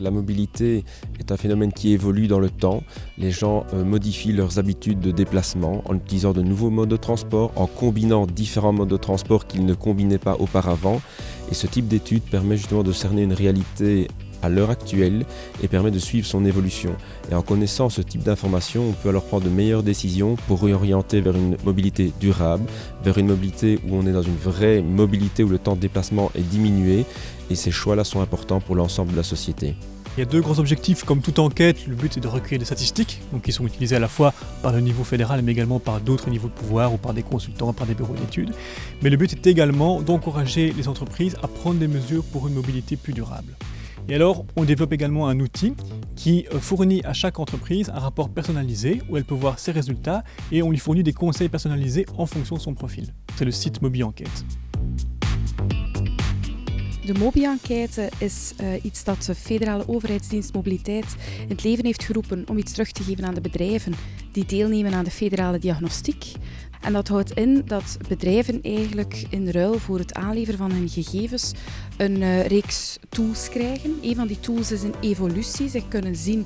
La mobilité est un phénomène qui évolue dans le temps. Les gens modifient leurs habitudes de déplacement en utilisant de nouveaux modes de transport, en combinant différents modes de transport qu'ils ne combinaient pas auparavant. Et ce type d'étude permet justement de cerner une réalité à l'heure actuelle et permet de suivre son évolution. Et en connaissant ce type d'informations, on peut alors prendre de meilleures décisions pour réorienter vers une mobilité durable, vers une mobilité où on est dans une vraie mobilité où le temps de déplacement est diminué. Et ces choix-là sont importants pour l'ensemble de la société. Il y a deux grands objectifs. Comme toute enquête, le but est de recueillir des statistiques, donc qui sont utilisées à la fois par le niveau fédéral, mais également par d'autres niveaux de pouvoir ou par des consultants, par des bureaux d'études. Mais le but est également d'encourager les entreprises à prendre des mesures pour une mobilité plus durable. Et alors, on développe également un outil qui fournit à chaque entreprise un rapport personnalisé où elle peut voir ses résultats et on lui fournit des conseils personnalisés en fonction de son profil. C'est le site Mobi-Enquête. De Mobi-enquête is iets dat de federale overheidsdienst Mobiliteit in het leven heeft geroepen om iets terug te geven aan de bedrijven die deelnemen aan de federale diagnostiek. En dat houdt in dat bedrijven eigenlijk in ruil voor het aanleveren van hun gegevens een reeks tools krijgen. Een van die tools is een evolutie. Zij kunnen zien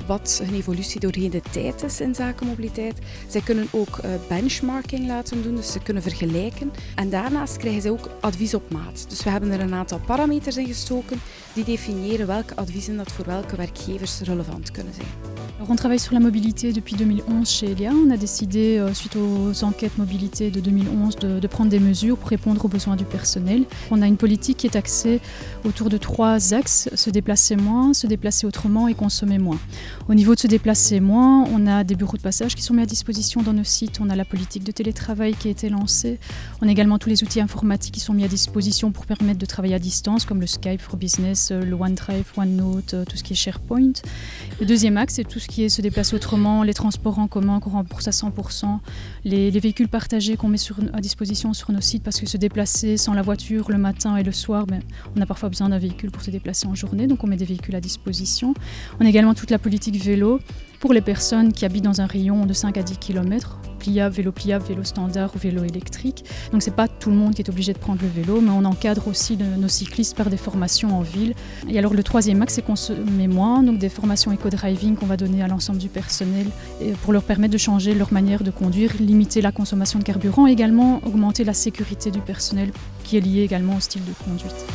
wat hun evolutie doorheen de tijd is in zaken mobiliteit. Zij kunnen ook benchmarking laten doen, dus ze kunnen vergelijken. En daarnaast krijgen zij ook advies op maat. Dus we hebben er een aantal parameters in gestoken die definiëren welke adviezen dat voor welke werkgevers relevant kunnen zijn. Alors on travaille sur la mobilité depuis 2011 chez Elia. On a décidé, suite aux enquêtes mobilité de 2011, de prendre des mesures pour répondre aux besoins du personnel. On a une politique qui est axée autour de 3 axes: se déplacer moins, se déplacer autrement et consommer moins. Au niveau de se déplacer moins, on a des bureaux de passage qui sont mis à disposition dans nos sites. On a la politique de télétravail qui a été lancée. On a également tous les outils informatiques qui sont mis à disposition pour permettre de travailler à distance, comme le Skype for Business, le OneDrive, OneNote, tout ce qui est SharePoint. Le deuxième axe, c'est tout ce qui est se déplacer autrement, les transports en commun qu'on rembourse à 100%, les véhicules partagés qu'on met à disposition sur nos sites, parce que se déplacer sans la voiture le matin et le soir, on a parfois besoin d'un véhicule pour se déplacer en journée, donc on met des véhicules à disposition. On a également toute la politique vélo pour les personnes qui habitent dans un rayon de 5 à 10 km, pliable, vélo standard ou vélo électrique. Donc c'est pas tout le monde qui est obligé de prendre le vélo, mais on encadre aussi nos cyclistes par des formations en ville. Et alors le troisième axe, c'est consommer moins, donc des formations éco-driving qu'on va donner à l'ensemble du personnel pour leur permettre de changer leur manière de conduire, limiter la consommation de carburant et également augmenter la sécurité du personnel qui est liée également au style de conduite.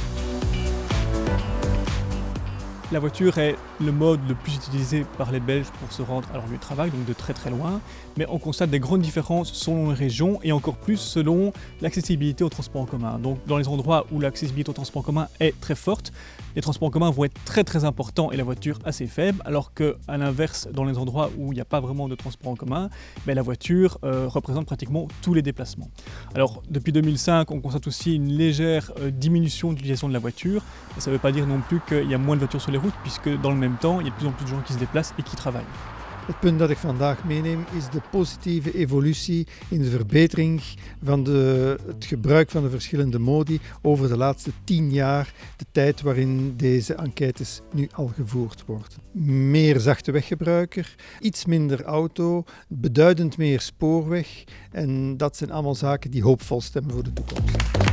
La voiture est le mode le plus utilisé par les Belges pour se rendre à leur lieu de travail, donc de très très loin. Mais on constate des grandes différences selon les régions et encore plus selon l'accessibilité au transport en commun. Donc dans les endroits où l'accessibilité au transport en commun est très forte, les transports en commun vont être très très importants et la voiture assez faible, alors qu'à l'inverse, dans les endroits où il n'y a pas vraiment de transport en commun, la voiture représente pratiquement tous les déplacements. Alors depuis 2005, on constate aussi une légère diminution de l'utilisation de la voiture. Et ça ne veut pas dire non plus qu'il y a moins de voitures sur les routes, puisque dans le même temps, il y a de plus en plus de gens qui se déplacent et qui travaillent. Het punt dat ik vandaag meeneem is de positieve evolutie in de verbetering van het gebruik van de verschillende modi over de laatste 10 jaar, de tijd waarin deze enquêtes nu al gevoerd worden. Meer zachte weggebruiker, iets minder auto, beduidend meer spoorweg en dat zijn allemaal zaken die hoopvol stemmen voor de toekomst.